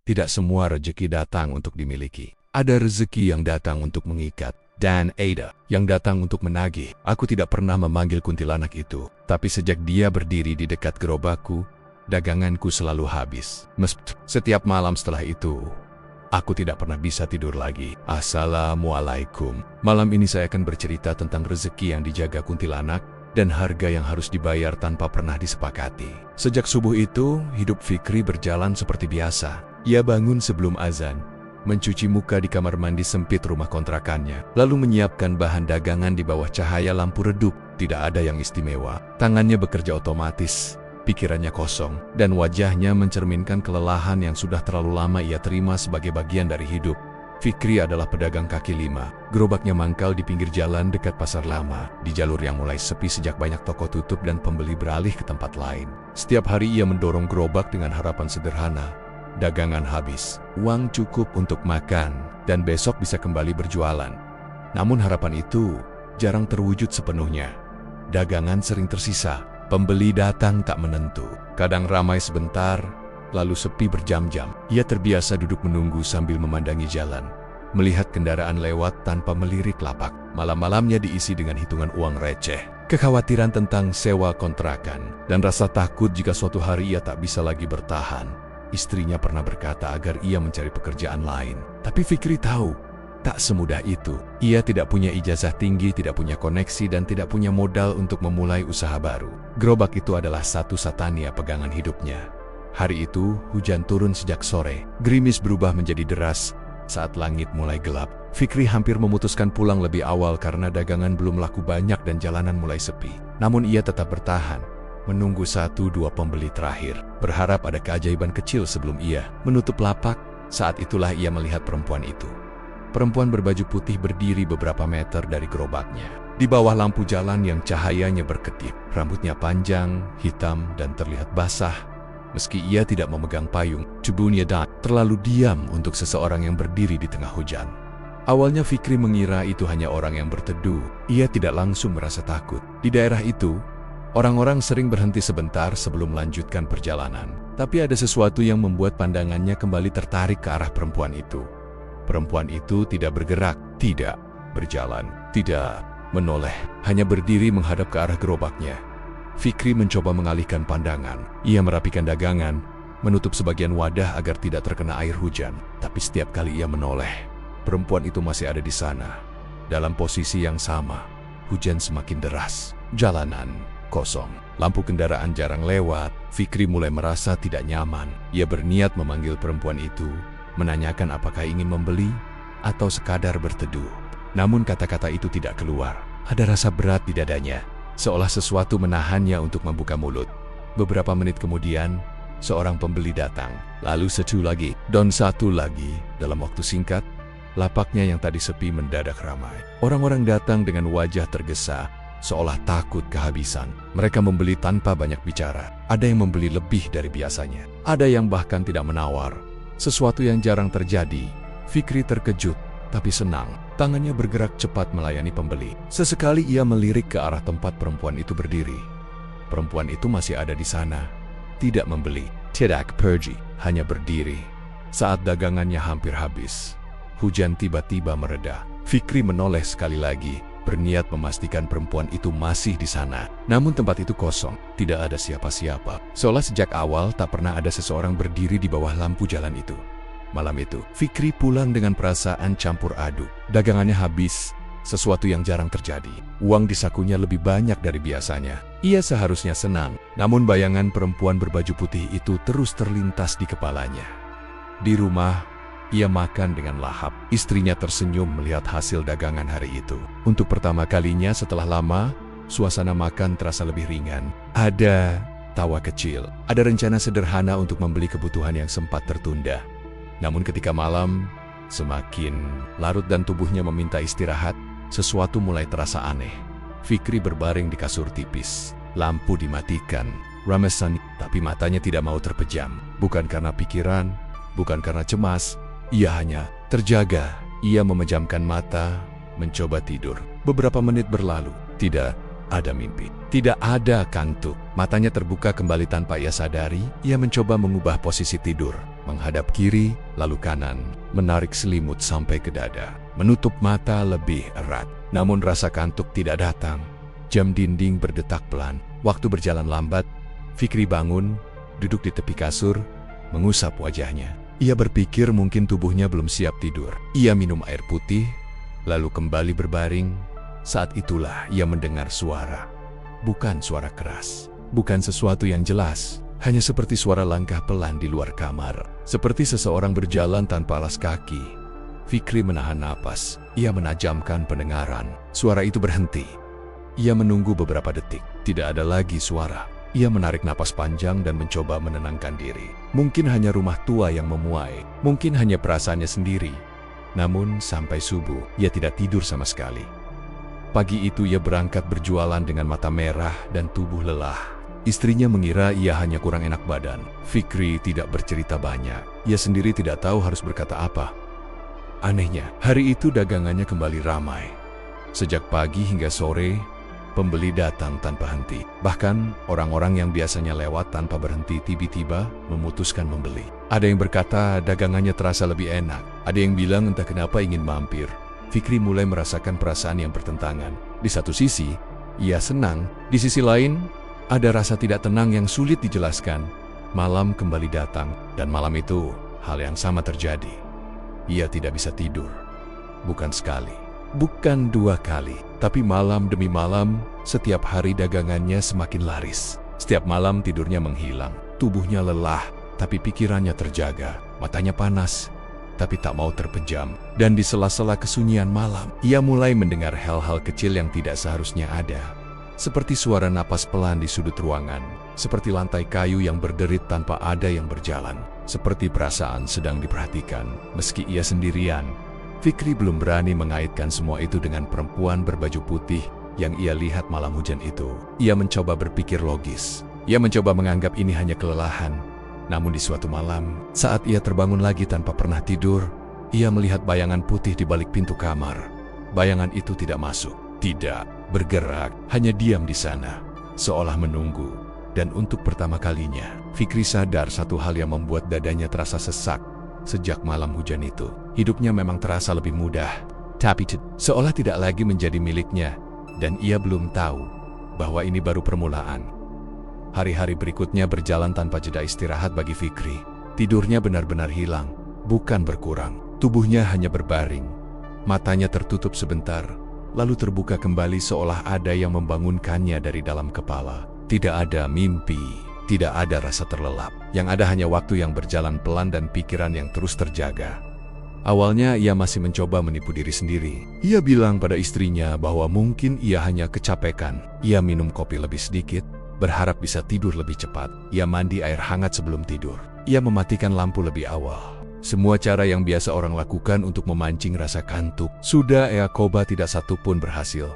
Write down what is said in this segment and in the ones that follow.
Tidak semua rezeki datang untuk dimiliki. Ada rezeki yang datang untuk mengikat, dan ada yang datang untuk menagih. Aku tidak pernah memanggil kuntilanak itu, tapi sejak dia berdiri di dekat gerobakku, daganganku selalu habis. Setiap malam setelah itu, aku tidak pernah bisa tidur lagi. Assalamualaikum. Malam ini saya akan bercerita tentang rezeki yang dijaga kuntilanak dan harga yang harus dibayar tanpa pernah disepakati. Sejak subuh itu, hidup Fikri berjalan seperti biasa. Ia bangun sebelum azan, mencuci muka di kamar mandi sempit rumah kontrakannya, lalu menyiapkan bahan dagangan di bawah cahaya lampu redup. Tidak ada yang istimewa. Tangannya bekerja otomatis, pikirannya kosong, dan wajahnya mencerminkan kelelahan yang sudah terlalu lama ia terima sebagai bagian dari hidup. Fikri adalah pedagang kaki lima. Gerobaknya mangkal di pinggir jalan dekat pasar lama, di jalur yang mulai sepi sejak banyak toko tutup dan pembeli beralih ke tempat lain. Setiap hari ia mendorong gerobak dengan harapan sederhana. Dagangan habis, uang cukup untuk makan, dan besok bisa kembali berjualan. Namun harapan itu jarang terwujud sepenuhnya. Dagangan sering tersisa, pembeli datang tak menentu. Kadang ramai sebentar, lalu sepi berjam-jam. Ia terbiasa duduk menunggu sambil memandangi jalan, melihat kendaraan lewat tanpa melirik lapak. Malam-malamnya diisi dengan hitungan uang receh, kekhawatiran tentang sewa kontrakan, dan rasa takut jika suatu hari ia tak bisa lagi bertahan. Istrinya pernah berkata agar ia mencari pekerjaan lain. Tapi Fikri tahu, tak semudah itu. Ia tidak punya ijazah tinggi, tidak punya koneksi, dan tidak punya modal untuk memulai usaha baru. Gerobak itu adalah satu-satunya pegangan hidupnya. Hari itu, hujan turun sejak sore. Gerimis berubah menjadi deras saat langit mulai gelap. Fikri hampir memutuskan pulang lebih awal karena dagangan belum laku banyak dan jalanan mulai sepi. Namun ia tetap bertahan, menunggu 1-2 pembeli terakhir, berharap ada keajaiban kecil sebelum ia menutup lapak. Saat itulah ia melihat perempuan itu. Perempuan berbaju putih berdiri beberapa meter dari gerobaknya. Di bawah lampu jalan yang cahayanya berkedip, rambutnya panjang, hitam, dan terlihat basah. Meski ia tidak memegang payung, tubuhnya terlalu diam untuk seseorang yang berdiri di tengah hujan. Awalnya Fikri mengira itu hanya orang yang berteduh. Ia tidak langsung merasa takut. Di daerah itu, orang-orang sering berhenti sebentar sebelum melanjutkan perjalanan. Tapi ada sesuatu yang membuat pandangannya kembali tertarik ke arah perempuan itu. Perempuan itu tidak bergerak, tidak berjalan, tidak menoleh, hanya berdiri menghadap ke arah gerobaknya. Fikri mencoba mengalihkan pandangan. Ia merapikan dagangan, menutup sebagian wadah agar tidak terkena air hujan. Tapi setiap kali ia menoleh, perempuan itu masih ada di sana, dalam posisi yang sama. Hujan semakin deras, jalanan kosong, lampu kendaraan jarang lewat. Fikri mulai merasa tidak nyaman. Ia berniat memanggil perempuan itu, menanyakan apakah ingin membeli atau sekadar berteduh. Namun kata-kata itu tidak keluar. Ada rasa berat di dadanya, seolah sesuatu menahannya untuk membuka mulut. Beberapa menit kemudian, seorang pembeli datang, lalu satu lagi, dan satu lagi. Dalam waktu singkat, lapaknya yang tadi sepi mendadak ramai. Orang-orang datang dengan wajah tergesa, seolah takut kehabisan. Mereka membeli tanpa banyak bicara. Ada yang membeli lebih dari biasanya. Ada yang bahkan tidak menawar. Sesuatu yang jarang terjadi. Fikri terkejut, tapi senang. Tangannya bergerak cepat melayani pembeli. Sesekali ia melirik ke arah tempat perempuan itu berdiri. Perempuan itu masih ada di sana. Tidak membeli, tidak pergi, hanya berdiri. Saat dagangannya hampir habis, hujan tiba-tiba mereda. Fikri menoleh sekali lagi, berniat memastikan perempuan itu masih di sana. Namun tempat itu kosong, tidak ada siapa-siapa. Seolah sejak awal tak pernah ada seseorang berdiri di bawah lampu jalan itu. Malam itu, Fikri pulang dengan perasaan campur aduk. Dagangannya habis, sesuatu yang jarang terjadi. Uang di sakunya lebih banyak dari biasanya. Ia seharusnya senang, namun bayangan perempuan berbaju putih itu terus terlintas di kepalanya. Di rumah, ia makan dengan lahap. Istrinya tersenyum melihat hasil dagangan hari itu. Untuk pertama kalinya setelah lama, suasana makan terasa lebih ringan. Ada tawa kecil, ada rencana sederhana untuk membeli kebutuhan yang sempat tertunda. Namun ketika malam semakin larut dan tubuhnya meminta istirahat, sesuatu mulai terasa aneh. Fikri berbaring di kasur tipis. Lampu dimatikan, ramesan, tapi matanya tidak mau terpejam. Bukan karena pikiran, bukan karena cemas, ia hanya terjaga. Ia memejamkan mata, mencoba tidur. Beberapa menit berlalu, tidak ada mimpi, tidak ada kantuk. Matanya terbuka kembali tanpa ia sadari. Ia mencoba mengubah posisi tidur. menghadap kiri, lalu kanan, menarik selimut sampai ke dada, menutup mata lebih erat. Namun rasa kantuk tidak datang. Jam dinding berdetak pelan. Waktu berjalan lambat. Fikri bangun, duduk di tepi kasur, mengusap wajahnya. Ia berpikir mungkin tubuhnya belum siap tidur. Ia minum air putih, lalu kembali berbaring. Saat itulah ia mendengar suara. Bukan suara keras, bukan sesuatu yang jelas, hanya seperti suara langkah pelan di luar kamar. Seperti seseorang berjalan tanpa alas kaki. Fikri menahan napas. Ia menajamkan pendengaran. Suara itu berhenti. Ia menunggu beberapa detik. Tidak ada lagi suara. Ia menarik napas panjang dan mencoba menenangkan diri. Mungkin hanya rumah tua yang memuai. Mungkin hanya perasaannya sendiri. Namun sampai subuh, ia tidak tidur sama sekali. Pagi itu ia berangkat berjualan dengan mata merah dan tubuh lelah. Istrinya mengira ia hanya kurang enak badan. Fikri tidak bercerita banyak. Ia sendiri tidak tahu harus berkata apa. Anehnya, hari itu dagangannya kembali ramai. Sejak pagi hingga sore, pembeli datang tanpa henti. Bahkan orang-orang yang biasanya lewat tanpa berhenti tiba-tiba memutuskan membeli. Ada yang berkata dagangannya terasa lebih enak. Ada yang bilang entah kenapa ingin mampir. Fikri mulai merasakan perasaan yang bertentangan. Di satu sisi, ia senang. Di sisi lain, ada rasa tidak tenang yang sulit dijelaskan. Malam kembali datang, dan malam itu hal yang sama terjadi. Ia tidak bisa tidur. Bukan sekali, bukan dua kali, tapi malam demi malam, setiap hari dagangannya semakin laris. Setiap malam tidurnya menghilang. Tubuhnya lelah, tapi pikirannya terjaga. Matanya panas, tapi tak mau terpejam. Dan di sela-sela kesunyian malam, ia mulai mendengar hal-hal kecil yang tidak seharusnya ada. Seperti suara napas pelan di sudut ruangan, seperti lantai kayu yang berderit tanpa ada yang berjalan, seperti perasaan sedang diperhatikan, meski ia sendirian. Fikri belum berani mengaitkan semua itu dengan perempuan berbaju putih yang ia lihat malam hujan itu. Ia mencoba berpikir logis. Ia mencoba menganggap ini hanya kelelahan. Namun di suatu malam, saat ia terbangun lagi tanpa pernah tidur, ia melihat bayangan putih di balik pintu kamar. Bayangan itu tidak masuk, tidak bergerak, hanya diam di sana, seolah menunggu. Dan untuk pertama kalinya, Fikri sadar satu hal yang membuat dadanya terasa sesak. Sejak malam hujan itu, hidupnya memang terasa lebih mudah, tapi seolah tidak lagi menjadi miliknya. Dan ia belum tahu bahwa ini baru permulaan. Hari-hari berikutnya berjalan tanpa jeda istirahat bagi Fikri. Tidurnya benar-benar hilang, bukan berkurang. Tubuhnya hanya berbaring. Matanya tertutup sebentar, lalu terbuka kembali seolah ada yang membangunkannya dari dalam kepala. Tidak ada mimpi, tidak ada rasa terlelap. Yang ada hanya waktu yang berjalan pelan dan pikiran yang terus terjaga. Awalnya ia masih mencoba menipu diri sendiri. Ia bilang pada istrinya bahwa mungkin ia hanya kecapekan. Ia minum kopi lebih sedikit, berharap bisa tidur lebih cepat. Ia mandi air hangat sebelum tidur. Ia mematikan lampu lebih awal. Semua cara yang biasa orang lakukan untuk memancing rasa kantuk. Sudah ia coba, tidak satu pun berhasil.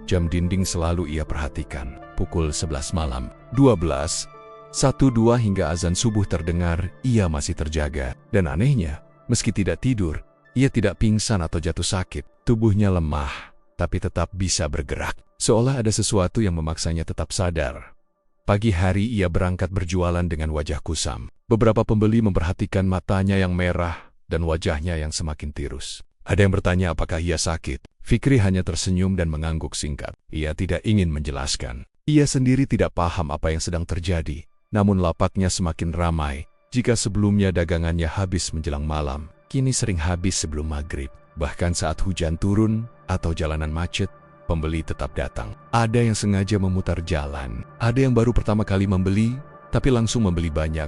Jam dinding selalu ia perhatikan. Pukul 11 malam, 12, 1-2 hingga azan subuh terdengar, ia masih terjaga. Dan anehnya, meski tidak tidur, ia tidak pingsan atau jatuh sakit. Tubuhnya lemah, tapi tetap bisa bergerak. Seolah ada sesuatu yang memaksanya tetap sadar. Pagi hari ia berangkat berjualan dengan wajah kusam. Beberapa pembeli memperhatikan matanya yang merah dan wajahnya yang semakin tirus. Ada yang bertanya apakah ia sakit. Fikri hanya tersenyum dan mengangguk singkat. Ia tidak ingin menjelaskan. Ia sendiri tidak paham apa yang sedang terjadi. Namun lapaknya semakin ramai. Jika sebelumnya dagangannya habis menjelang malam, kini sering habis sebelum maghrib. Bahkan saat hujan turun atau jalanan macet, pembeli tetap datang. Ada yang sengaja memutar jalan. Ada yang baru pertama kali membeli, tapi langsung membeli banyak.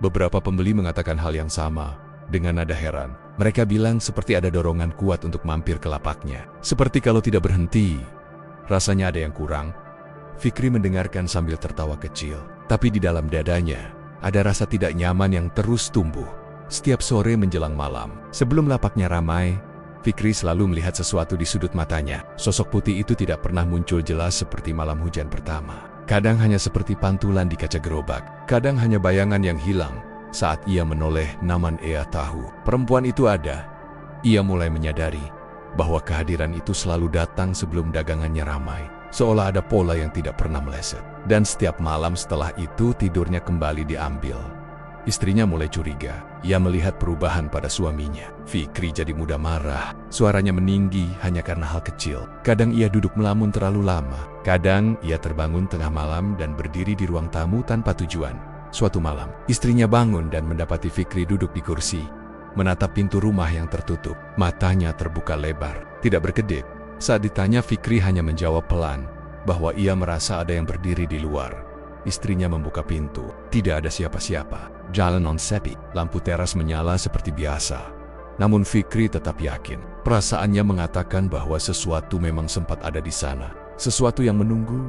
Beberapa pembeli mengatakan hal yang sama, dengan nada heran. Mereka bilang seperti ada dorongan kuat untuk mampir ke lapaknya. Seperti kalau tidak berhenti, rasanya ada yang kurang. Fikri mendengarkan sambil tertawa kecil. Tapi di dalam dadanya, ada rasa tidak nyaman yang terus tumbuh. Setiap sore menjelang malam, sebelum lapaknya ramai, Fikri selalu melihat sesuatu di sudut matanya. Sosok putih itu tidak pernah muncul jelas seperti malam hujan pertama. Kadang hanya seperti pantulan di kaca gerobak. Kadang hanya bayangan yang hilang. Saat ia menoleh, namun ia tahu perempuan itu ada. Ia mulai menyadari bahwa kehadiran itu selalu datang sebelum dagangannya ramai. Seolah ada pola yang tidak pernah meleset. Dan setiap malam setelah itu tidurnya kembali diambil. Istrinya mulai curiga. Ia melihat perubahan pada suaminya. Fikri jadi mudah marah. Suaranya meninggi hanya karena hal kecil. Kadang ia duduk melamun terlalu lama. Kadang ia terbangun tengah malam dan berdiri di ruang tamu tanpa tujuan. Suatu malam, istrinya bangun dan mendapati Fikri duduk di kursi, menatap pintu rumah yang tertutup. Matanya terbuka lebar, tidak berkedip. Saat ditanya, Fikri hanya menjawab pelan bahwa ia merasa ada yang berdiri di luar. Istrinya membuka pintu. Tidak ada siapa-siapa. Jalan non sepi. Lampu teras menyala seperti biasa. Namun Fikri tetap yakin. Perasaannya mengatakan bahwa sesuatu memang sempat ada di sana. Sesuatu yang menunggu.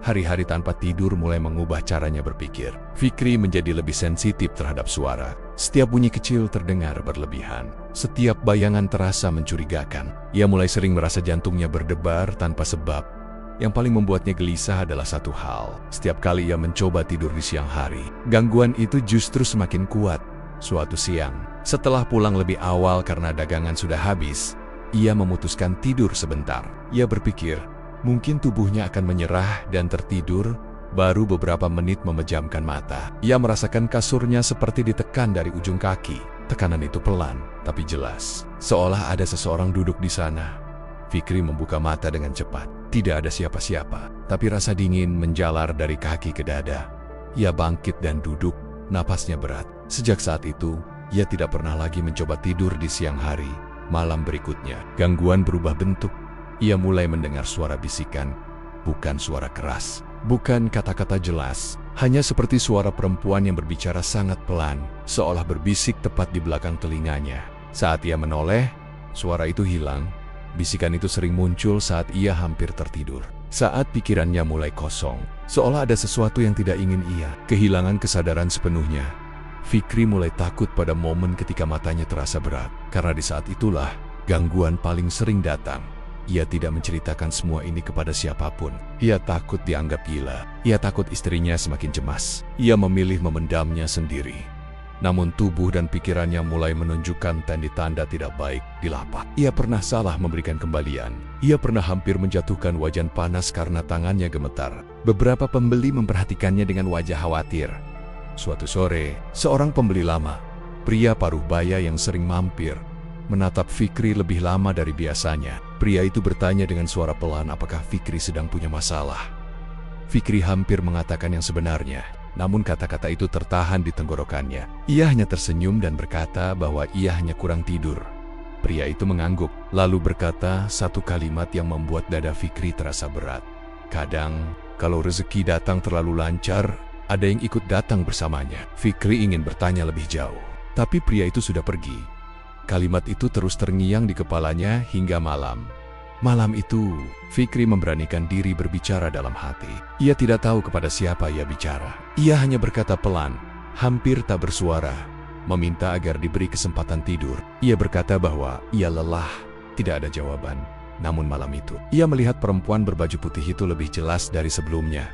Hari-hari tanpa tidur mulai mengubah caranya berpikir. Fikri menjadi lebih sensitif terhadap suara. Setiap bunyi kecil terdengar berlebihan. Setiap bayangan terasa mencurigakan. Ia mulai sering merasa jantungnya berdebar tanpa sebab. Yang paling membuatnya gelisah adalah satu hal. Setiap kali ia mencoba tidur di siang hari, gangguan itu justru semakin kuat. Suatu siang, setelah pulang lebih awal karena dagangan sudah habis, ia memutuskan tidur sebentar. Ia berpikir, mungkin tubuhnya akan menyerah dan tertidur. Baru beberapa menit memejamkan mata. Ia merasakan kasurnya seperti ditekan dari ujung kaki. Tekanan itu pelan, tapi jelas. Seolah ada seseorang duduk di sana. Fikri membuka mata dengan cepat. Tidak ada siapa-siapa, tapi rasa dingin menjalar dari kaki ke dada. Ia bangkit dan duduk, napasnya berat. Sejak saat itu, ia tidak pernah lagi mencoba tidur di siang hari. Malam berikutnya, gangguan berubah bentuk. Ia mulai mendengar suara bisikan, bukan suara keras, bukan kata-kata jelas, hanya seperti suara perempuan yang berbicara sangat pelan, seolah berbisik tepat di belakang telinganya. Saat ia menoleh, suara itu hilang. Bisikan itu sering muncul saat ia hampir tertidur. Saat pikirannya mulai kosong, seolah ada sesuatu yang tidak ingin ia. Kehilangan kesadaran sepenuhnya. Fikri mulai takut pada momen ketika matanya terasa berat. Karena di saat itulah, gangguan paling sering datang. Ia tidak menceritakan semua ini kepada siapapun. Ia takut dianggap gila. Ia takut istrinya semakin cemas. Ia memilih memendamnya sendiri. Namun tubuh dan pikirannya mulai menunjukkan tanda-tanda tidak baik di lapak. Ia pernah salah memberikan kembalian. Ia pernah hampir menjatuhkan wajan panas karena tangannya gemetar. Beberapa pembeli memperhatikannya dengan wajah khawatir. Suatu sore, seorang pembeli lama, pria paruh baya yang sering mampir, menatap Fikri lebih lama dari biasanya. Pria itu bertanya dengan suara pelan apakah Fikri sedang punya masalah. Fikri hampir mengatakan yang sebenarnya. Namun kata-kata itu tertahan di tenggorokannya. Ia hanya tersenyum dan berkata bahwa ia hanya kurang tidur. Pria itu mengangguk, lalu berkata satu kalimat yang membuat dada Fikri terasa berat. Kadang, kalau rezeki datang terlalu lancar, ada yang ikut datang bersamanya. Fikri ingin bertanya lebih jauh, tapi pria itu sudah pergi. Kalimat itu terus terngiang di kepalanya hingga malam. Malam itu, Fikri memberanikan diri berbicara dalam hati. Ia tidak tahu kepada siapa ia bicara. Ia hanya berkata pelan, hampir tak bersuara, meminta agar diberi kesempatan tidur. Ia berkata bahwa ia lelah, tidak ada jawaban. Namun malam itu, ia melihat perempuan berbaju putih itu lebih jelas dari sebelumnya.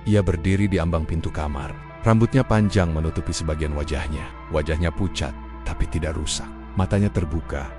Ia berdiri di ambang pintu kamar. Rambutnya panjang menutupi sebagian wajahnya. Wajahnya pucat, tapi tidak rusak. Matanya terbuka,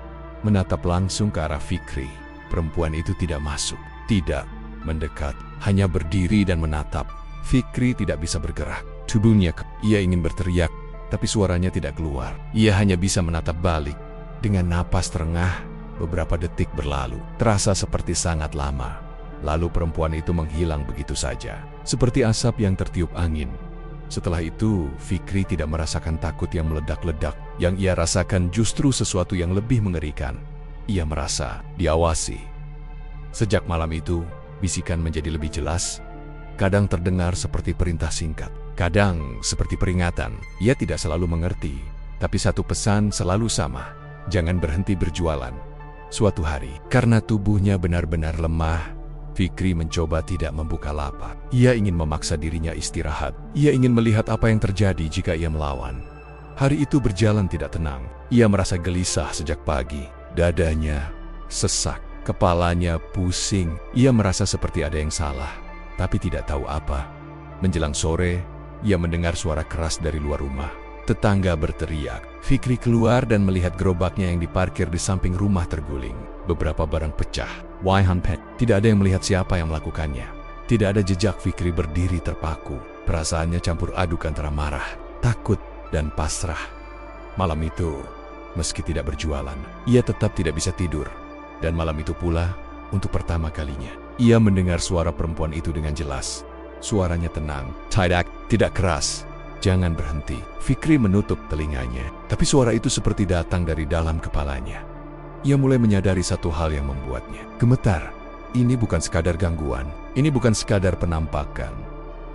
menatap langsung ke arah Fikri. Perempuan itu tidak masuk, tidak mendekat, hanya berdiri dan menatap. Fikri tidak bisa bergerak. Tubuhnya, ia ingin berteriak, tapi suaranya tidak keluar. Ia hanya bisa menatap balik. Dengan napas terengah, beberapa detik berlalu. Terasa seperti sangat lama. Lalu perempuan itu menghilang begitu saja, seperti asap yang tertiup angin. Setelah itu, Fikri tidak merasakan takut yang meledak-ledak. Yang ia rasakan justru sesuatu yang lebih mengerikan. Ia merasa diawasi. Sejak malam itu, bisikan menjadi lebih jelas. Kadang terdengar seperti perintah singkat, kadang seperti peringatan. Ia tidak selalu mengerti, tapi satu pesan selalu sama: jangan berhenti berjualan. Suatu hari, karena tubuhnya benar-benar lemah, Fikri mencoba tidak membuka lapak. Ia ingin memaksa dirinya istirahat. Ia ingin melihat apa yang terjadi jika ia melawan. Hari itu berjalan tidak tenang. Ia merasa gelisah sejak pagi. Dadanya sesak, kepalanya pusing. Ia merasa seperti ada yang salah, tapi tidak tahu apa. Menjelang sore, ia mendengar suara keras dari luar rumah. Tetangga berteriak. Fikri keluar dan melihat gerobaknya yang diparkir di samping rumah terguling. Beberapa barang pecah. Tidak ada yang melihat siapa yang melakukannya. Tidak ada jejak. Fikri berdiri terpaku. Perasaannya campur aduk antara marah, takut, dan pasrah. Malam itu, meski tidak berjualan, ia tetap tidak bisa tidur. Dan malam itu pula, untuk pertama kalinya, ia mendengar suara perempuan itu dengan jelas. Suaranya tenang, tidak keras. Jangan berhenti. Fikri menutup telinganya, tapi suara itu seperti datang dari dalam kepalanya. Ia mulai menyadari satu hal yang membuatnya gemetar. Ini bukan sekadar gangguan, ini bukan sekadar penampakan.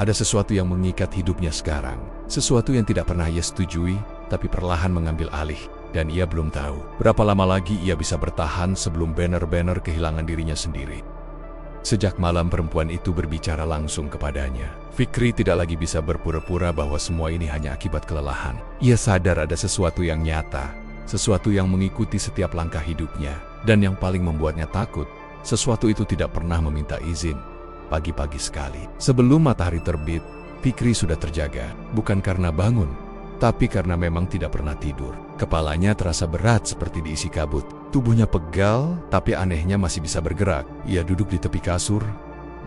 Ada sesuatu yang mengikat hidupnya sekarang, sesuatu yang tidak pernah ia setujui, tapi perlahan mengambil alih. Dan ia belum tahu berapa lama lagi ia bisa bertahan sebelum banner-banner kehilangan dirinya sendiri. Sejak malam perempuan itu berbicara langsung kepadanya, Fikri tidak lagi bisa berpura-pura bahwa semua ini hanya akibat kelelahan. Ia sadar ada sesuatu yang nyata, sesuatu yang mengikuti setiap langkah hidupnya. Dan yang paling membuatnya takut, sesuatu itu tidak pernah meminta izin. Pagi-pagi sekali, sebelum matahari terbit, Fikri sudah terjaga, bukan karena bangun, tapi karena memang tidak pernah tidur. Kepalanya terasa berat seperti diisi kabut. Tubuhnya pegal, tapi anehnya masih bisa bergerak. Ia duduk di tepi kasur,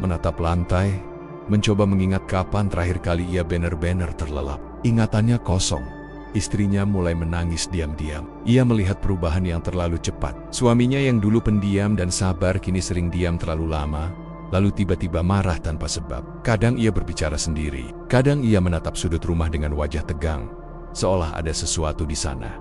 menatap lantai, mencoba mengingat kapan terakhir kali ia benar-benar terlelap. Ingatannya kosong. Istrinya mulai menangis diam-diam. Ia melihat perubahan yang terlalu cepat. Suaminya yang dulu pendiam dan sabar kini sering diam terlalu lama, lalu tiba-tiba marah tanpa sebab. Kadang ia berbicara sendiri, kadang ia menatap sudut rumah dengan wajah tegang, seolah ada sesuatu di sana.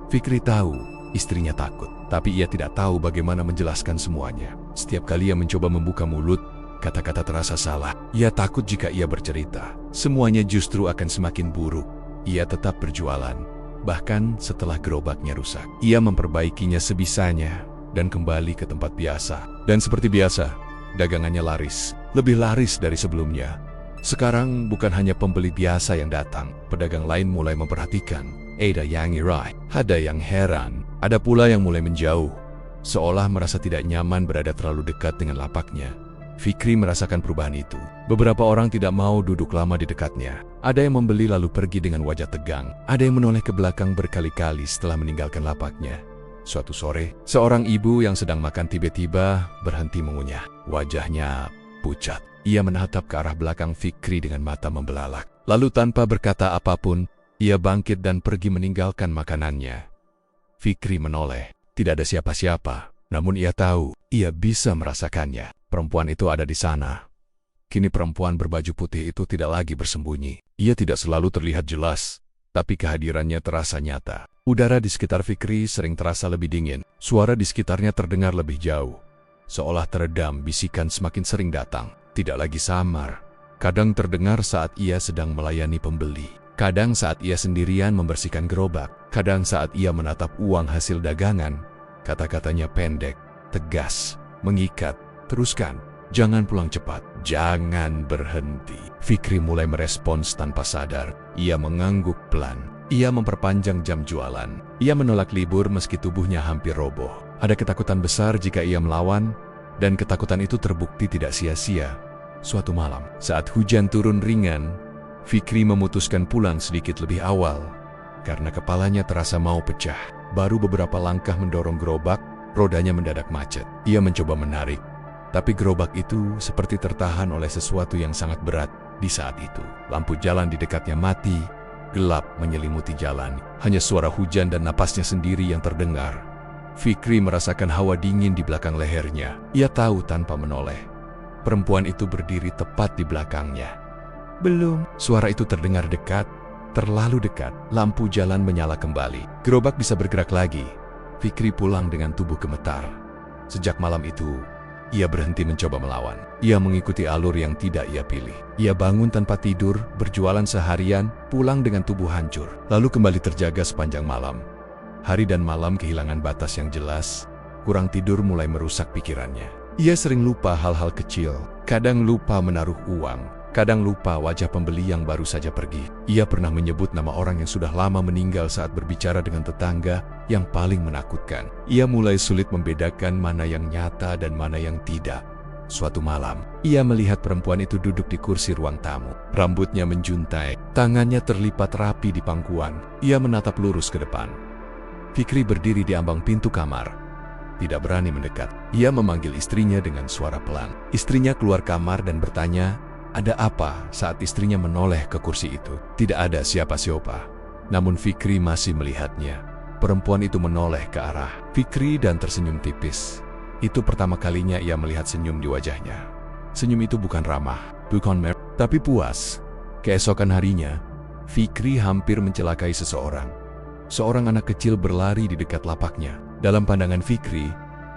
Fikri tahu istrinya takut, tapi ia tidak tahu bagaimana menjelaskan semuanya. Setiap kali ia mencoba membuka mulut, kata-kata terasa salah. Ia takut jika ia bercerita, semuanya justru akan semakin buruk. Ia tetap berjualan, bahkan setelah gerobaknya rusak. Ia memperbaikinya sebisanya dan kembali ke tempat biasa. Dan seperti biasa, dagangannya laris, lebih laris dari sebelumnya. Sekarang bukan hanya pembeli biasa yang datang, pedagang lain mulai memperhatikan. Ada yang iri, ada yang heran, ada pula yang mulai menjauh, seolah merasa tidak nyaman berada terlalu dekat dengan lapaknya. Fikri merasakan perubahan itu. Beberapa orang tidak mau duduk lama di dekatnya. Ada yang membeli lalu pergi dengan wajah tegang. Ada yang menoleh ke belakang berkali-kali setelah meninggalkan lapaknya. Suatu sore, seorang ibu yang sedang makan tiba-tiba berhenti mengunyah. Wajahnya pucat. Ia menatap ke arah belakang Fikri dengan mata membelalak. Lalu tanpa berkata apapun, ia bangkit dan pergi meninggalkan makanannya. Fikri menoleh. Tidak ada siapa-siapa, namun ia tahu, ia bisa merasakannya. Perempuan itu ada di sana. Kini perempuan berbaju putih itu tidak lagi bersembunyi. Ia tidak selalu terlihat jelas, tapi kehadirannya terasa nyata. Udara di sekitar Fikri sering terasa lebih dingin. Suara di sekitarnya terdengar lebih jauh. Seolah teredam, bisikan semakin sering datang. Tidak lagi samar. Kadang terdengar saat ia sedang melayani pembeli. Kadang saat ia sendirian membersihkan gerobak. Kadang saat ia menatap uang hasil dagangan. Kata-katanya pendek, tegas, mengikat. Teruskan, jangan pulang cepat, jangan berhenti. Fikri mulai merespons tanpa sadar. Ia mengangguk pelan. Ia memperpanjang jam jualan. Ia menolak libur meski tubuhnya hampir roboh. Ada ketakutan besar jika ia melawan, dan ketakutan itu terbukti tidak sia-sia. Suatu malam, saat hujan turun ringan, Fikri memutuskan pulang sedikit lebih awal, karena kepalanya terasa mau pecah. Baru beberapa langkah mendorong gerobak, rodanya mendadak macet. Ia mencoba menarik, tapi gerobak itu seperti tertahan oleh sesuatu yang sangat berat. Di saat itu, lampu jalan di dekatnya mati, gelap menyelimuti jalan. Hanya suara hujan dan napasnya sendiri yang terdengar. Fikri merasakan hawa dingin di belakang lehernya. Ia tahu tanpa menoleh. Perempuan itu berdiri tepat di belakangnya. Belum. Suara itu terdengar dekat, terlalu dekat. Lampu jalan menyala kembali. Gerobak bisa bergerak lagi. Fikri pulang dengan tubuh gemetar. Sejak malam itu, ia berhenti mencoba melawan. Ia mengikuti alur yang tidak ia pilih. Ia bangun tanpa tidur, berjualan seharian, pulang dengan tubuh hancur. Lalu kembali terjaga sepanjang malam. Hari dan malam kehilangan batas yang jelas. Kurang tidur mulai merusak pikirannya. Ia sering lupa hal-hal kecil. Kadang lupa menaruh uang. Kadang lupa wajah pembeli yang baru saja pergi. Ia pernah menyebut nama orang yang sudah lama meninggal saat berbicara dengan tetangga yang paling menakutkan. Ia mulai sulit membedakan mana yang nyata dan mana yang tidak. Suatu malam, ia melihat perempuan itu duduk di kursi ruang tamu. Rambutnya menjuntai, tangannya terlipat rapi di pangkuan. Ia menatap lurus ke depan. Fikri berdiri di ambang pintu kamar. Tidak berani mendekat. Ia memanggil istrinya dengan suara pelan. Istrinya keluar kamar dan bertanya, ada apa? Saat istrinya menoleh ke kursi itu, tidak ada siapa-siapa. Namun Fikri masih melihatnya. Perempuan itu menoleh ke arah Fikri dan tersenyum tipis. Itu pertama kalinya ia melihat senyum di wajahnya. Senyum itu bukan ramah, bukan merah, tapi puas. Keesokan harinya, Fikri hampir mencelakai seseorang. Seorang anak kecil berlari di dekat lapaknya. Dalam pandangan Fikri,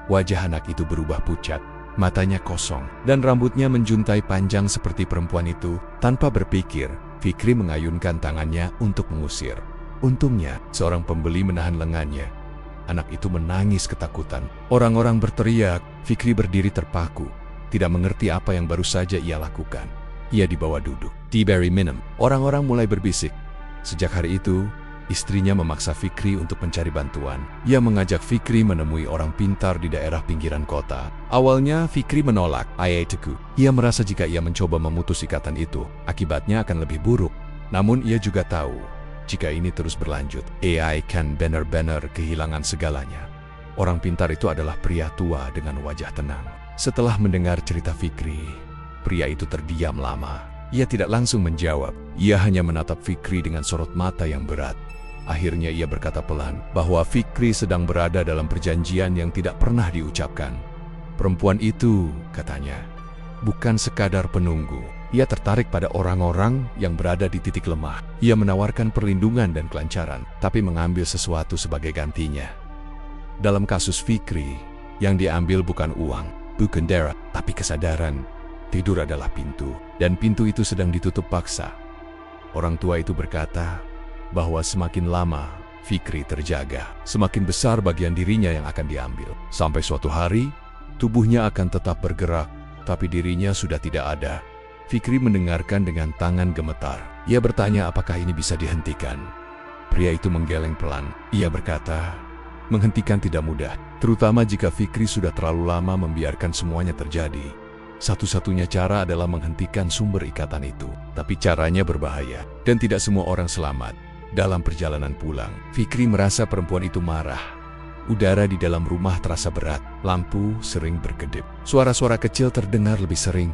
wajah anak itu berubah pucat, matanya kosong, dan rambutnya menjuntai panjang seperti perempuan itu. Tanpa berpikir, Fikri mengayunkan tangannya untuk mengusir. Untungnya, seorang pembeli menahan lengannya. Anak itu menangis ketakutan. Orang-orang berteriak, Fikri berdiri terpaku, tidak mengerti apa yang baru saja ia lakukan. Ia dibawa duduk, diberi minum. Orang-orang mulai berbisik. Sejak hari itu, istrinya memaksa Fikri untuk mencari bantuan. Ia mengajak Fikri menemui orang pintar di daerah pinggiran kota. Awalnya Fikri menolak, ia merasa jika ia mencoba memutus ikatan itu, akibatnya akan lebih buruk. Namun ia juga tahu, jika ini terus berlanjut, AI kan benar-benar kehilangan segalanya. Orang pintar itu adalah pria tua dengan wajah tenang. Setelah mendengar cerita Fikri, pria itu terdiam lama. Ia tidak langsung menjawab, ia hanya menatap Fikri dengan sorot mata yang berat. Akhirnya ia berkata pelan bahwa Fikri sedang berada dalam perjanjian yang tidak pernah diucapkan. Perempuan itu, katanya, bukan sekadar penunggu. Ia tertarik pada orang-orang yang berada di titik lemah. Ia menawarkan perlindungan dan kelancaran, tapi mengambil sesuatu sebagai gantinya. Dalam kasus Fikri, yang diambil bukan uang, bukan darah, tapi kesadaran. Tidur adalah pintu, dan pintu itu sedang ditutup paksa. Orang tua itu berkata bahwa semakin lama Fikri terjaga, semakin besar bagian dirinya yang akan diambil. Sampai suatu hari, tubuhnya akan tetap bergerak, tapi dirinya sudah tidak ada. Fikri mendengarkan dengan tangan gemetar. Ia bertanya apakah ini bisa dihentikan. Pria itu menggeleng pelan. Ia berkata, menghentikan tidak mudah, terutama jika Fikri sudah terlalu lama membiarkan semuanya terjadi. Satu-satunya cara adalah menghentikan sumber ikatan itu. Tapi caranya berbahaya, dan tidak semua orang selamat. Dalam perjalanan pulang, Fikri merasa perempuan itu marah. Udara di dalam rumah terasa berat, lampu sering berkedip. Suara-suara kecil terdengar lebih sering.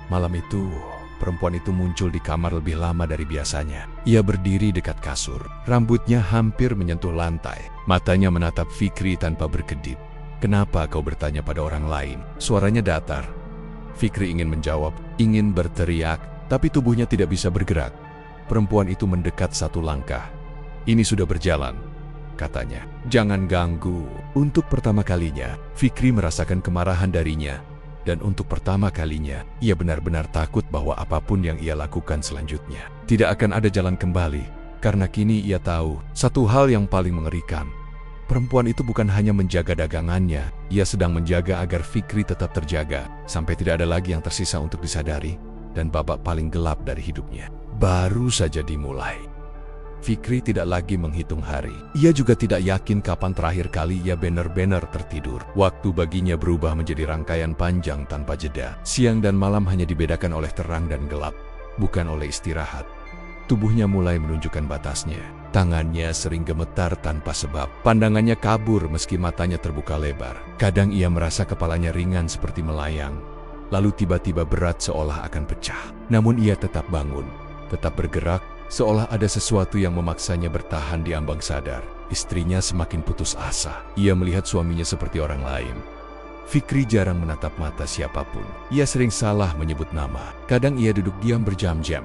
Malam itu, perempuan itu muncul di kamar lebih lama dari biasanya. Ia berdiri dekat kasur, rambutnya hampir menyentuh lantai. Matanya menatap Fikri tanpa berkedip. Kenapa kau bertanya pada orang lain? Suaranya datar. Fikri ingin menjawab, ingin berteriak, tapi tubuhnya tidak bisa bergerak. Perempuan itu mendekat satu langkah. Ini sudah berjalan, katanya. Jangan ganggu. Untuk pertama kalinya, Fikri merasakan kemarahan darinya. Dan untuk pertama kalinya, ia benar-benar takut bahwa apapun yang ia lakukan selanjutnya tidak akan ada jalan kembali. Karena kini ia tahu satu hal yang paling mengerikan. Perempuan itu bukan hanya menjaga dagangannya, ia sedang menjaga agar Fikri tetap terjaga, sampai tidak ada lagi yang tersisa untuk disadari, dan babak paling gelap dari hidupnya baru saja dimulai. Fikri tidak lagi menghitung hari. Ia juga tidak yakin kapan terakhir kali ia benar-benar tertidur. Waktu baginya berubah menjadi rangkaian panjang tanpa jeda. Siang dan malam hanya dibedakan oleh terang dan gelap, bukan oleh istirahat. Tubuhnya mulai menunjukkan batasnya. Tangannya sering gemetar tanpa sebab. Pandangannya kabur meski matanya terbuka lebar. Kadang ia merasa kepalanya ringan seperti melayang. Lalu tiba-tiba berat seolah akan pecah. Namun ia tetap bangun, tetap bergerak, seolah ada sesuatu yang memaksanya bertahan di ambang sadar. Istrinya semakin putus asa. Ia melihat suaminya seperti orang lain. Fikri jarang menatap mata siapapun. Ia sering salah menyebut nama. Kadang ia duduk diam berjam-jam,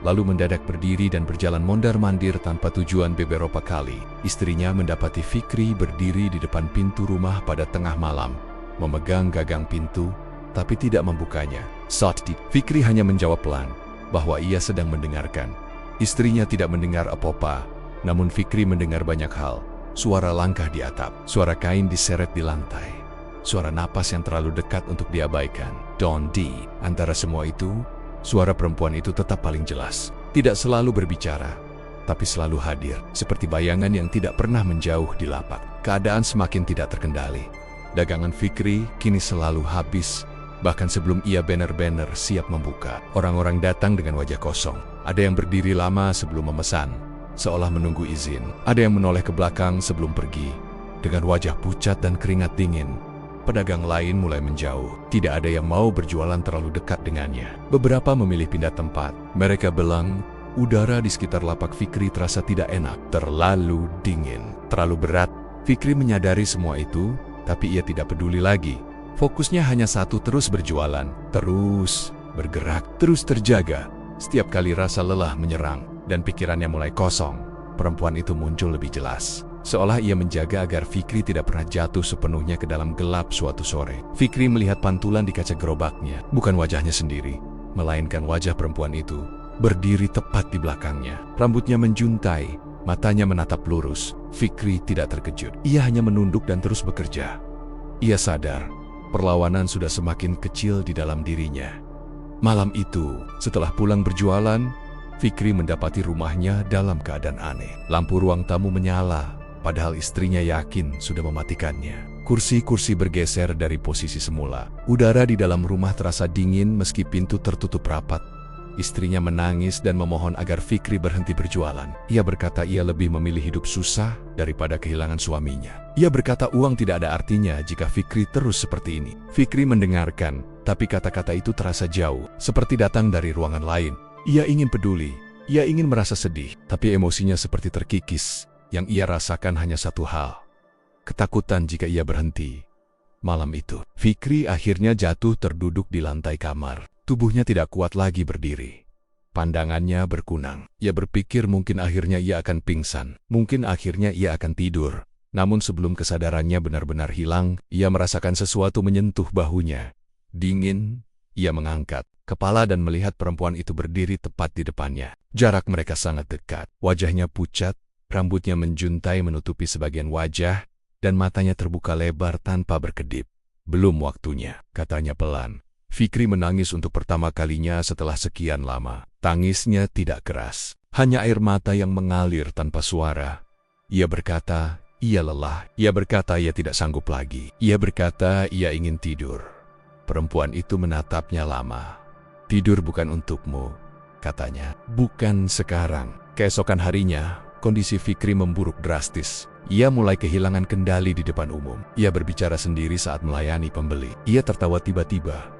lalu mendadak berdiri dan berjalan mondar-mandir tanpa tujuan beberapa kali. Istrinya mendapati Fikri berdiri di depan pintu rumah pada tengah malam, memegang gagang pintu, tapi tidak membukanya. Saat itu, Fikri hanya menjawab pelan bahwa ia sedang mendengarkan. Istrinya tidak mendengar apa-apa, namun Fikri mendengar banyak hal. Suara langkah di atap, suara kain diseret di lantai, suara napas yang terlalu dekat untuk diabaikan. Di antara semua itu, suara perempuan itu tetap paling jelas. Tidak selalu berbicara, tapi selalu hadir, seperti bayangan yang tidak pernah menjauh di lapak. Keadaan semakin tidak terkendali. Dagangan Fikri kini selalu habis, bahkan sebelum ia benar-benar siap membuka. Orang-orang datang dengan wajah kosong. Ada yang berdiri lama sebelum memesan, seolah menunggu izin. Ada yang menoleh ke belakang sebelum pergi, dengan wajah pucat dan keringat dingin. Pedagang lain mulai menjauh. Tidak ada yang mau berjualan terlalu dekat dengannya. Beberapa memilih pindah tempat. Mereka bilang Udara di sekitar lapak Fikri terasa tidak enak, terlalu dingin, terlalu berat. Fikri menyadari semua itu, tapi ia tidak peduli lagi. Fokusnya hanya satu, terus berjualan, terus bergerak, terus terjaga. Setiap kali rasa lelah menyerang dan pikirannya mulai kosong, perempuan itu muncul lebih jelas. Seolah ia menjaga agar Fikri tidak pernah jatuh sepenuhnya ke dalam gelap suatu sore. Fikri melihat pantulan di kaca gerobaknya, bukan wajahnya sendiri, melainkan wajah perempuan itu, berdiri tepat di belakangnya. Rambutnya menjuntai, matanya menatap lurus. Fikri tidak terkejut. Ia hanya menunduk dan terus bekerja. Ia sadar, perlawanan sudah semakin kecil di dalam dirinya. Malam itu, setelah pulang berjualan, Fikri mendapati rumahnya dalam keadaan aneh. Lampu ruang tamu menyala, padahal istrinya yakin sudah mematikannya. Kursi-kursi bergeser dari posisi semula. Udara di dalam rumah terasa dingin meski pintu tertutup rapat. Istrinya menangis dan memohon agar Fikri berhenti berjualan. Ia berkata ia lebih memilih hidup susah daripada kehilangan suaminya. Ia berkata uang tidak ada artinya jika Fikri terus seperti ini. Fikri mendengarkan, tapi kata-kata itu terasa jauh, seperti datang dari ruangan lain. Ia ingin peduli, ia ingin merasa sedih, tapi emosinya seperti terkikis. Yang ia rasakan hanya satu hal, ketakutan jika ia berhenti. Malam itu, Fikri akhirnya jatuh terduduk di lantai kamar. Tubuhnya tidak kuat lagi berdiri. Pandangannya berkunang. Ia berpikir mungkin akhirnya ia akan pingsan. Mungkin akhirnya ia akan tidur. Namun sebelum kesadarannya benar-benar hilang, ia merasakan sesuatu menyentuh bahunya. Dingin, ia mengangkat kepala dan melihat perempuan itu berdiri tepat di depannya. Jarak mereka sangat dekat. Wajahnya pucat, rambutnya menjuntai menutupi sebagian wajah, dan matanya terbuka lebar tanpa berkedip. Belum waktunya, katanya pelan. Fikri menangis untuk pertama kalinya setelah sekian lama. Tangisnya tidak keras, hanya air mata yang mengalir tanpa suara. Ia berkata, ia lelah. Ia berkata ia tidak sanggup lagi. Ia berkata ia ingin tidur. Perempuan itu menatapnya lama. Tidur bukan untukmu, katanya. Bukan sekarang. Keesokan harinya, kondisi Fikri memburuk drastis. Ia mulai kehilangan kendali di depan umum. Ia berbicara sendiri saat melayani pembeli. Ia tertawa tiba-tiba,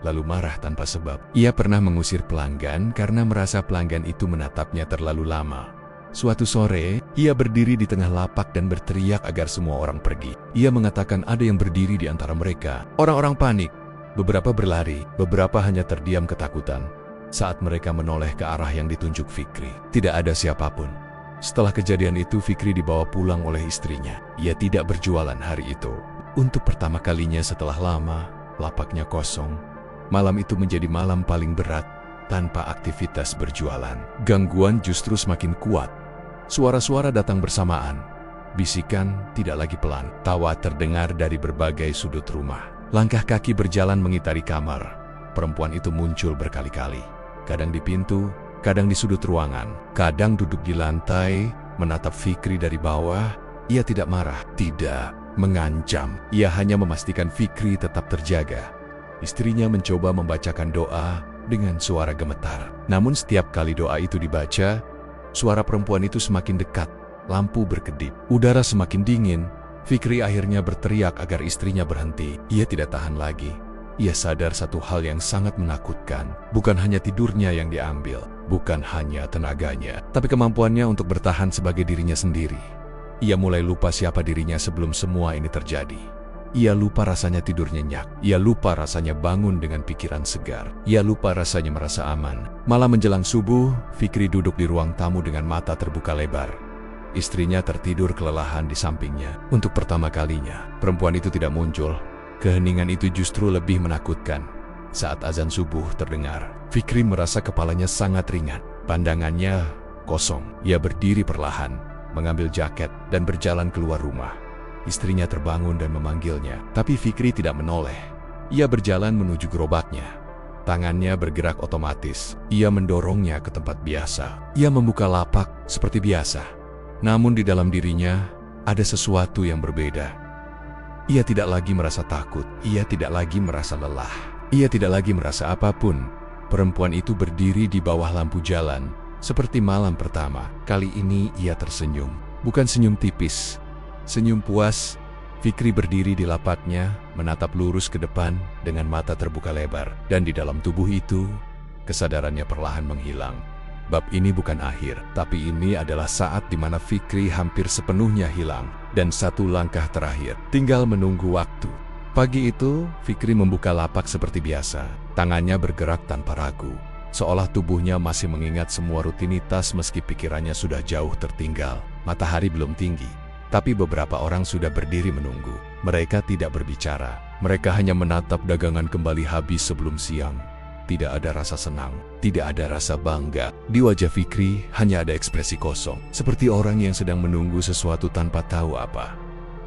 lalu marah tanpa sebab. Ia pernah mengusir pelanggan karena merasa pelanggan itu menatapnya terlalu lama. Suatu sore, ia berdiri di tengah lapak dan berteriak agar semua orang pergi. Ia mengatakan ada yang berdiri di antara mereka. Orang-orang panik. Beberapa berlari, beberapa hanya terdiam ketakutan saat mereka menoleh ke arah yang ditunjuk Fikri. Tidak ada siapapun. Setelah kejadian itu, Fikri dibawa pulang oleh istrinya. Ia tidak berjualan hari itu. Untuk pertama kalinya setelah lama, lapaknya kosong. Malam itu menjadi malam paling berat tanpa aktivitas berjualan. Gangguan justru semakin kuat. Suara-suara datang bersamaan. Bisikan tidak lagi pelan. Tawa terdengar dari berbagai sudut rumah. Langkah kaki berjalan mengitari kamar. Perempuan itu muncul berkali-kali. Kadang di pintu, kadang di sudut ruangan. Kadang duduk di lantai, menatap Fikri dari bawah. Ia tidak marah, tidak mengancam. Ia hanya memastikan Fikri tetap terjaga. Istrinya mencoba membacakan doa dengan suara gemetar. Namun setiap kali doa itu dibaca, suara perempuan itu semakin dekat. Lampu berkedip, udara semakin dingin. Fikri akhirnya berteriak agar istrinya berhenti. Ia tidak tahan lagi. Ia sadar satu hal yang sangat menakutkan. Bukan hanya tidurnya yang diambil, bukan hanya tenaganya, tapi kemampuannya untuk bertahan sebagai dirinya sendiri. Ia mulai lupa siapa dirinya sebelum semua ini terjadi. Ia lupa rasanya tidur nyenyak. Ia lupa rasanya bangun dengan pikiran segar. Ia lupa rasanya merasa aman. Malam menjelang subuh, Fikri duduk di ruang tamu dengan mata terbuka lebar. Istrinya tertidur kelelahan di sampingnya. Untuk pertama kalinya, perempuan itu tidak muncul. Keheningan itu justru lebih menakutkan. Saat azan subuh terdengar, Fikri merasa kepalanya sangat ringan. Pandangannya kosong. Ia berdiri perlahan, mengambil jaket, dan berjalan keluar rumah. Istrinya terbangun dan memanggilnya, tapi Fikri tidak menoleh. Ia berjalan menuju gerobaknya. Tangannya bergerak otomatis. Ia mendorongnya ke tempat biasa. Ia membuka lapak seperti biasa. Namun di dalam dirinya ada sesuatu yang berbeda. Ia tidak lagi merasa takut. Ia tidak lagi merasa lelah. Ia tidak lagi merasa apapun. Perempuan itu berdiri di bawah lampu jalan, seperti malam pertama. Kali ini ia tersenyum. Bukan senyum tipis, senyum puas. Fikri berdiri di lapaknya, menatap lurus ke depan dengan mata terbuka lebar. Dan di dalam tubuh itu, kesadarannya perlahan menghilang. Bab ini bukan akhir, tapi ini adalah saat di mana Fikri hampir sepenuhnya hilang. Dan satu langkah terakhir, tinggal menunggu waktu. Pagi itu, Fikri membuka lapak seperti biasa. Tangannya bergerak tanpa ragu, seolah tubuhnya masih mengingat semua rutinitas meski pikirannya sudah jauh tertinggal. Matahari belum tinggi, tapi beberapa orang sudah berdiri menunggu. Mereka tidak berbicara, mereka hanya menatap dagangan kembali habis sebelum siang. Tidak ada rasa senang, tidak ada rasa bangga. Di wajah Fikri hanya ada ekspresi kosong, seperti orang yang sedang menunggu sesuatu tanpa tahu apa.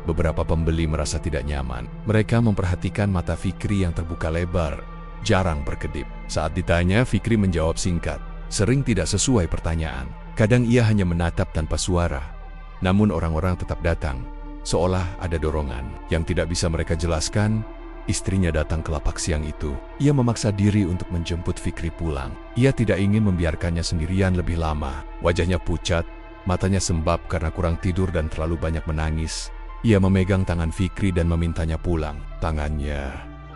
Beberapa pembeli merasa tidak nyaman. Mereka memperhatikan mata Fikri yang terbuka lebar, jarang berkedip. Saat ditanya, Fikri menjawab singkat, sering tidak sesuai pertanyaan. Kadang ia hanya menatap tanpa suara. Namun orang-orang tetap datang, seolah ada dorongan yang tidak bisa mereka jelaskan. Istrinya datang ke lapak siang itu. Ia memaksa diri untuk menjemput Fikri pulang. Ia tidak ingin membiarkannya sendirian lebih lama. Wajahnya pucat, matanya sembab karena kurang tidur dan terlalu banyak menangis. Ia memegang tangan Fikri dan memintanya pulang. Tangannya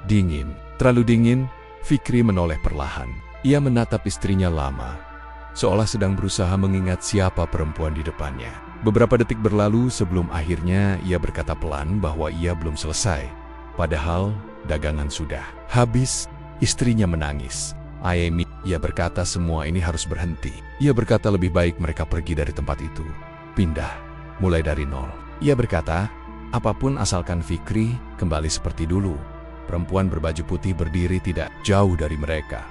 dingin, terlalu dingin. Fikri menoleh perlahan. Ia menatap istrinya lama, seolah sedang berusaha mengingat siapa perempuan di depannya. Beberapa detik berlalu sebelum akhirnya ia berkata pelan bahwa ia belum selesai. Padahal dagangan sudah habis. Istrinya menangis. Aemi, ia berkata semua ini harus berhenti. Ia berkata lebih baik mereka pergi dari tempat itu. Pindah, mulai dari nol. Ia berkata, apapun asalkan Fikri kembali seperti dulu. Perempuan berbaju putih berdiri tidak jauh dari mereka.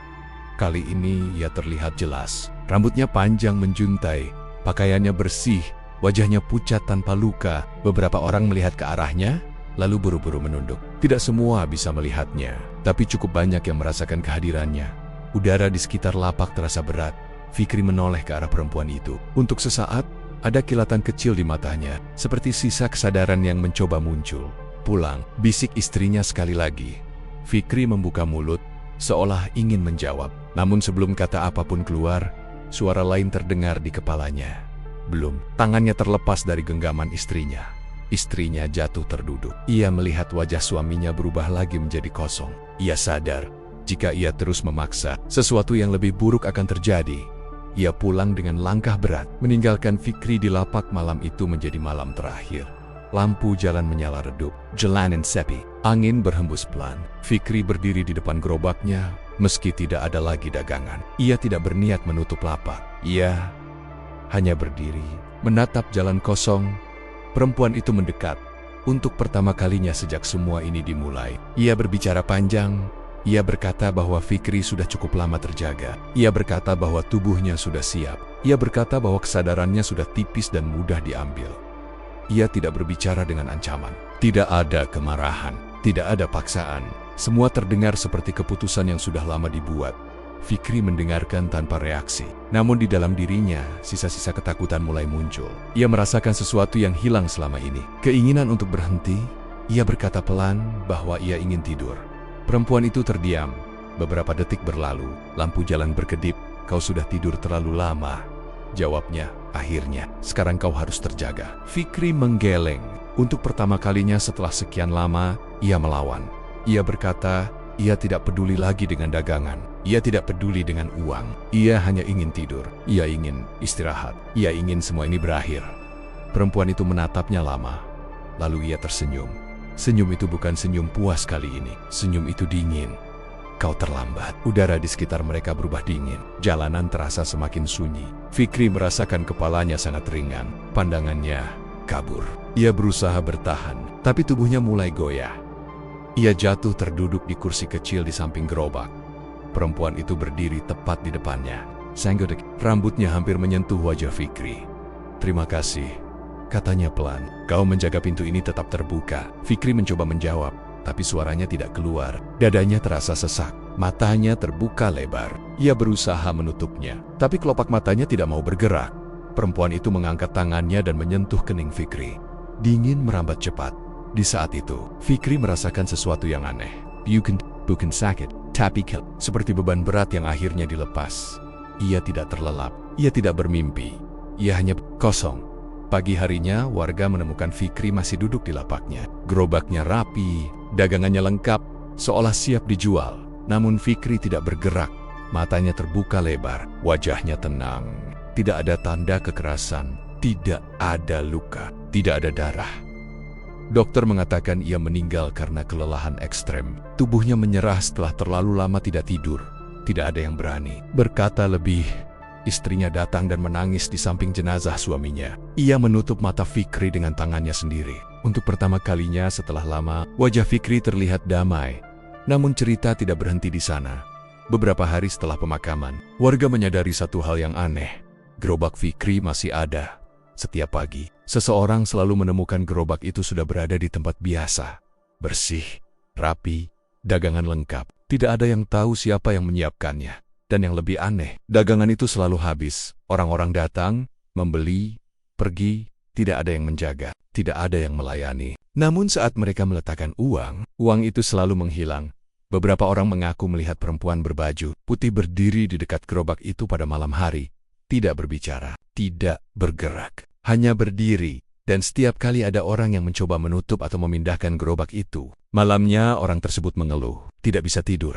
Kali ini ia terlihat jelas. Rambutnya panjang menjuntai, pakaiannya bersih, wajahnya pucat tanpa luka. Beberapa orang melihat ke arahnya, lalu buru-buru menunduk. Tidak semua bisa melihatnya, tapi cukup banyak yang merasakan kehadirannya. Udara di sekitar lapak terasa berat. Fikri menoleh ke arah perempuan itu. Untuk sesaat, ada kilatan kecil di matanya, seperti sisa kesadaran yang mencoba muncul. Pulang, bisik istrinya sekali lagi. Fikri membuka mulut, seolah ingin menjawab. Namun sebelum kata apapun keluar, suara lain terdengar di kepalanya. Belum, tangannya terlepas dari genggaman istrinya. Istrinya jatuh terduduk. Ia melihat wajah suaminya berubah lagi menjadi kosong. Ia sadar, jika ia terus memaksa, sesuatu yang lebih buruk akan terjadi. Ia pulang dengan langkah berat, meninggalkan Fikri di lapak. Malam itu menjadi malam terakhir. Lampu jalan menyala redup, jalanan sepi. Angin berhembus pelan. Fikri berdiri di depan gerobaknya, meski tidak ada lagi dagangan. Ia tidak berniat menutup lapak. Ia hanya berdiri, menatap jalan kosong. Perempuan itu mendekat. Untuk pertama kalinya sejak semua ini dimulai. Ia berbicara panjang. Ia berkata bahwa Fikri sudah cukup lama terjaga. Ia berkata bahwa tubuhnya sudah siap. Ia berkata bahwa kesadarannya sudah tipis dan mudah diambil. Ia tidak berbicara dengan ancaman. Tidak ada kemarahan. Tidak ada paksaan. Semua terdengar seperti keputusan yang sudah lama dibuat. Fikri mendengarkan tanpa reaksi. Namun di dalam dirinya, sisa-sisa ketakutan mulai muncul. Ia merasakan sesuatu yang hilang selama ini. Keinginan untuk berhenti. Ia berkata pelan bahwa ia ingin tidur. Perempuan itu terdiam. Beberapa detik berlalu. Lampu jalan berkedip. Kau sudah tidur terlalu lama. Jawabnya, akhirnya. Sekarang kau harus terjaga. Fikri menggeleng. Untuk pertama kalinya setelah sekian lama, ia melawan. Ia berkata, ia tidak peduli lagi dengan dagangan. Ia tidak peduli dengan uang. Ia hanya ingin tidur. Ia ingin istirahat. Ia ingin semua ini berakhir. Perempuan itu menatapnya lama. Lalu ia tersenyum. Senyum itu bukan senyum puas kali ini. Senyum itu dingin. Kau terlambat. Udara di sekitar mereka berubah dingin. Jalanan terasa semakin sunyi. Fikri merasakan kepalanya sangat ringan. Pandangannya kabur. Ia berusaha bertahan, tapi tubuhnya mulai goyah. Ia jatuh terduduk di kursi kecil di samping gerobak. Perempuan itu berdiri tepat di depannya. Sanggodek, rambutnya hampir menyentuh wajah Fikri. Terima kasih, katanya pelan. Kau menjaga pintu ini tetap terbuka. Fikri mencoba menjawab, tapi suaranya tidak keluar. Dadanya terasa sesak. Matanya terbuka lebar. Ia berusaha menutupnya, tapi kelopak matanya tidak mau bergerak. Perempuan itu mengangkat tangannya dan menyentuh kening Fikri. Dingin merambat cepat. Di saat itu, Fikri merasakan sesuatu yang aneh. Bukan sakit, tapi seperti beban berat yang akhirnya dilepas. Ia tidak terlelap, ia tidak bermimpi, ia hanya kosong. Pagi harinya, warga menemukan Fikri masih duduk di lapaknya. Gerobaknya rapi, dagangannya lengkap, seolah siap dijual. Namun Fikri tidak bergerak, Matanya terbuka lebar, wajahnya tenang. Tidak ada tanda kekerasan, tidak ada luka, tidak ada darah. Dokter mengatakan ia meninggal karena kelelahan ekstrem. Tubuhnya menyerah setelah terlalu lama tidak tidur. Tidak ada yang berani berkata lebih. Istrinya datang dan menangis di samping jenazah suaminya. Ia menutup mata Fikri dengan tangannya sendiri. Untuk pertama kalinya setelah lama, wajah Fikri terlihat damai. Namun cerita tidak berhenti di sana. Beberapa hari setelah pemakaman, warga menyadari satu hal yang aneh. Gerobak Fikri masih ada. Setiap pagi, seseorang selalu menemukan gerobak itu sudah berada di tempat biasa. Bersih, rapi, dagangan lengkap. Tidak ada yang tahu siapa yang menyiapkannya. Dan yang lebih aneh, dagangan itu selalu habis. Orang-orang datang, membeli, pergi, tidak ada yang menjaga, tidak ada yang melayani. Namun saat mereka meletakkan uang itu selalu menghilang. Beberapa orang mengaku melihat perempuan berbaju putih berdiri di dekat gerobak itu pada malam hari. Tidak berbicara, tidak bergerak, hanya berdiri. Dan setiap kali ada orang yang mencoba menutup atau memindahkan gerobak itu, malamnya orang tersebut mengeluh, tidak bisa tidur.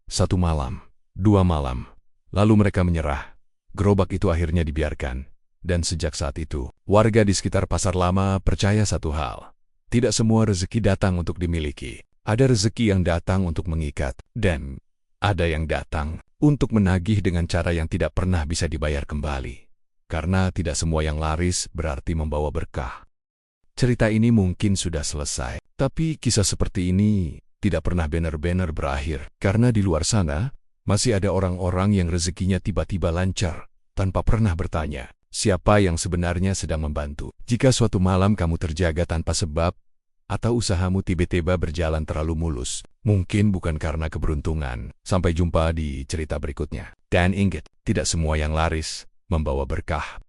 1 malam, 2 malam, lalu mereka menyerah. Gerobak itu akhirnya dibiarkan. Dan sejak saat itu, warga di sekitar Pasar Lama percaya satu hal. Tidak semua rezeki datang untuk dimiliki. Ada rezeki yang datang untuk mengikat, dan ada yang datang untuk menagih dengan cara yang tidak pernah bisa dibayar kembali. Karena tidak semua yang laris berarti membawa berkah. Cerita ini mungkin sudah selesai, tapi kisah seperti ini tidak pernah benar-benar berakhir. Karena di luar sana, masih ada orang-orang yang rezekinya tiba-tiba lancar, tanpa pernah bertanya, siapa yang sebenarnya sedang membantu. Jika suatu malam kamu terjaga tanpa sebab, atau usahamu tiba-tiba berjalan terlalu mulus, mungkin bukan karena keberuntungan. Sampai jumpa di cerita berikutnya. Dan ingat, tidak semua yang laris membawa berkah.